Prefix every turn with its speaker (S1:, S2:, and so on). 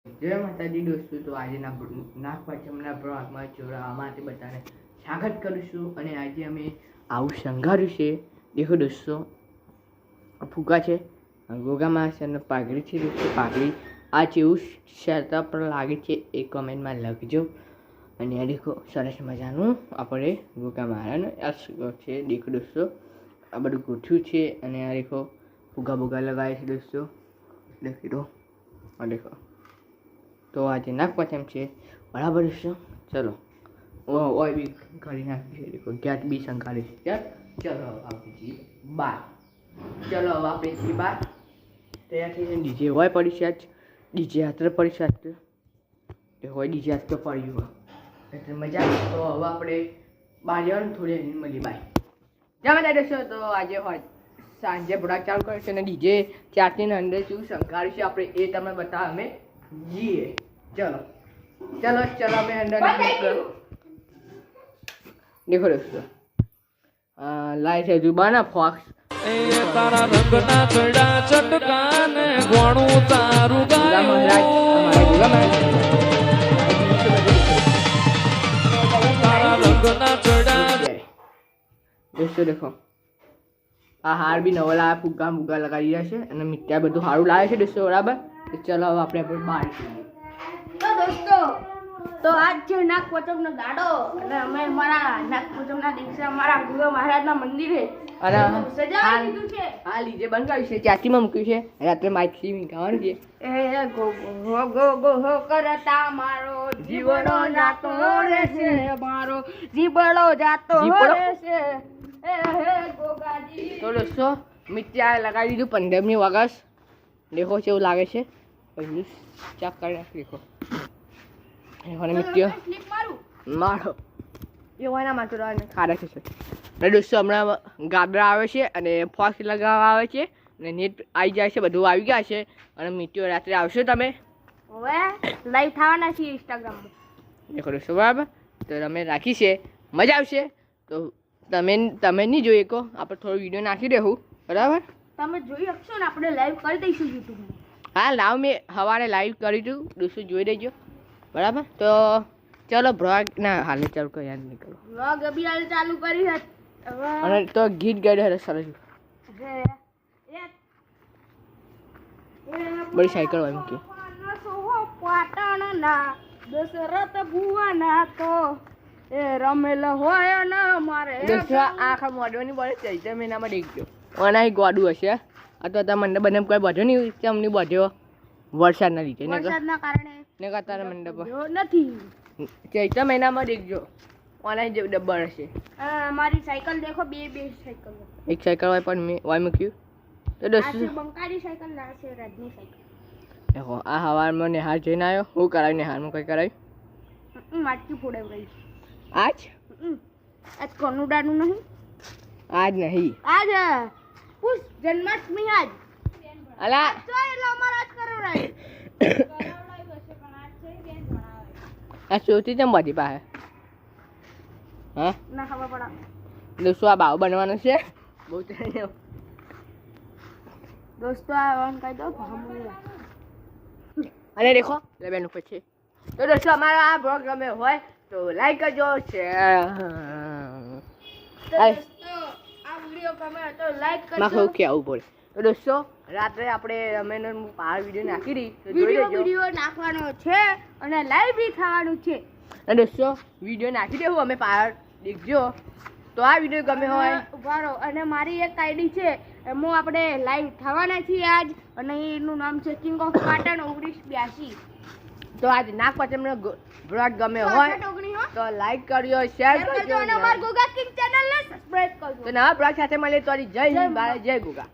S1: જય માતાજી દોસ્તો, તો આજે નાગપાંચમના બ્લોગમાં જોડાવા માટે બધાને સ્વાગત કરું છું. અને આજે અમે આવું શણગાર્યું છે. દેખો દોસ્તો, ફુગા છે, ગોગામાં છે અને પાઘડી છે. દોસ્તો પાઘડી આ જેવું શરતા પર લાગે છે એ કમેન્ટમાં લખજો. અને આ દેખો સરસ મજાનું આપણે ગોગા મહારાજનો આ છે. દેખો દોસ્તો, આ બધું ગોઠ્યું છે. અને આ દેખો ફુગા બુગા લગાવે છે દોસ્તો. દેખી દો, આ દેખો. તો આજે નાગપાંચમ છે બરાબર છે. ચલો ઓય બી કરી નાખી છે. દેખો ગેટ બી શંકાળી છે. ચલો આપણે જઈએ બાર. ચલો હવે આપણે જઈએ બાર. તૈયાર થઈને ડીજે હોય પડી છે. આજ ડીજે હાથરે પડી છે. આજ તો હોય ડીજે હાથ તો પડ્યું એટલે મજા આવે. તો હવે આપણે બહાર જવાનું થોડી મળી બાય જવા દેશો. તો આજે હોય સાંજે બ્લોગ ચાલુ કરે છે અને ડીજે ચાટની અંદર શું શંકાળ્યું છે આપણે એ તમને બતાવ અમે જીએ. ચલો ચલો ચલો અમે અંડર देखो दोस्तों, लाइट है जुबाना फॉक्स तारा रंगना चढ़ा चटकान गोणू तारू गायो महाराज हमारे गुगा तारा रंगना चढ़ा दोस्तों देखो આ હાર બી નવો લાવ્યા. ફુગ્ગા મુગ્ગા લગાવી રહ્યા છે અને મીઠા બધું સારું લાવે છે દોસ્તો. બરાબર, ચલો હવે આપણે બહાર જઈએ.
S2: તો દોસ્તો, તો આજ છે નાગપાંચમનો દાડો અને અમે અમારા નાગપાંચમના દિવસે અમારા ગુરુ મહારાજના મંદિરે
S1: અને
S2: સજાવી દીધું છે.
S1: આ લીજે બંધ કર્યું છે, ચાચીમાં મૂક્યું છે. રાત્રે માઇકથી ગાવાનું છે.
S2: એ ગો ગો ગો ગો હો કરતા મારો જીવડો જાતો રહેશે, મારો જીવડો જાતો રહેશે. એ હે ગોગાજી.
S1: તો દોસ્તો મિત્યા લગાવી દીધું 15મી ઓગસ્ટ. દેખો કેવું લાગે છે. પહેલું ચેક કરી નાખ. દેખો મિત્યો
S2: ક્લિપ મારું
S1: મારો એવાના માટે ખાડા છે. દોસ્તો હમણાં ગાબડા આવે છે અને ફોક્સ લગાવવા આવે છે અને નેટ આવી જાય છે. બધું આવી ગયા છે અને મિત્યો રાત્રે આવશો તમે.
S2: હવે લાઈવ થવાના છીએ ઇન્સ્ટાગ્રામમાં.
S1: દેખો દોસ્તો બરાબર. તો તમે રાખી છે, મજા આવશે. તો તમે નહીં જોઈએ કહો, આપણે થોડો વિડીયો નાખી દેવું. બરાબર,
S2: તમે જોઈ શકશો ને, આપણે લાઈવ કરી દઈશું યુટ્યુબમાં.
S1: હા લાવ, મેં સવારે લાઈવ કરી દઉં. દોસ્તો જોઈ દેજો. બરાબર, તો ચલો બ્લોગ ના હાલે ચાલુ કરી યાદ નહીં કરો.
S2: વ્લોગ અભી હાલ ચાલુ કરી છે.
S1: અને તો ગીત ગાઈ દે સરસ. બડી સાયકલ હોય મૂકી.
S2: પાટણના દશરથ ભુવાના તો એ રમેલ હોય ને મારે
S1: દોસ્તો આખા મોઢવાની બળે ચૈત્ર મહિનામાં દેખજો. અને ગોડું હશે. આ તો અત્યારે મંડપ બંડપ કોઈ બધો નહીં, તમને બધો વરસાદના લીધે
S2: વરસાદના કારણે
S1: ને તારા મંડપ
S2: નથી.
S1: ચૈત્ર મહિનામાં દેખજો. ઓનલાઈન જે ડબ્બર હશે.
S2: મારી સાયકલ દેખો, બે સાયકલ.
S1: એક સાયકલ હોય પણ મેં વાય મૂક્યું. તો દોસ્તો
S2: બંકારી સાયકલ ના છે, રાજની સાયકલ.
S1: દેખો આ હવારમાં નિહાર જઈને આવ્યો. હું કરાવ્યું નિહારમાં કંઈ કરાવ્યું?
S2: માટકી ફોડાવી.
S1: આજ
S2: આજ કનુડાનું નહીં,
S1: આજ નહીં,
S2: આજ પુષ જન્માષ્ટમી. આજ
S1: અલા
S2: તો એટલે અમાર આજ કરાવડાય.
S1: આ સોચી ચમ બધી પાસે. હા
S2: ના ખબર પડા.
S1: દોસ્તો આ બાવ બનવાનો છે. બહુ
S2: દોસ્તો આ ઓન કહી દો ભામુલા.
S1: અને દેખો લેબેન ઉપર છે. તો દોસ્તો અમારો આ બ્લોગ ગમે હોય તો લાઈક કરજો, શેર.
S2: તો દોસ્તો આ વિડિયો ગમે તો લાઈક કરજો.
S1: માખો કે આવું પડે. તો દોસ્તો રાત્રે આપણે અમે પાર વિડીયો નાખી દી તો જોઈ લેજો.
S2: વિડિયો નાખવાનો છે અને લાઈવ બી થવાનું છે.
S1: અને દોસ્તો વિડીયો નાખી દેવું અમે પાર દેખજો. તો આ વિડીયો ગમે હોય
S2: ઉભારો. અને મારી એક આઈડી છે, એમાં આપણે લાઈવ થવાના છીએ આજ. અને એનું નામ છે કિંગ ઓફ પાટણ 1982.
S1: તો આજ નાગપાંચમનો બ્લોગ ગમે હોય તો લાઈક કરજો, શેર કરજો
S2: અને અમાર ગોગા કિંગ ચેનલને સબસ્ક્રાઇબ કરજો.
S1: તો નવા બ્લોગ સાથે મળીએ. તો જય હિન્દ, જય ગોગા.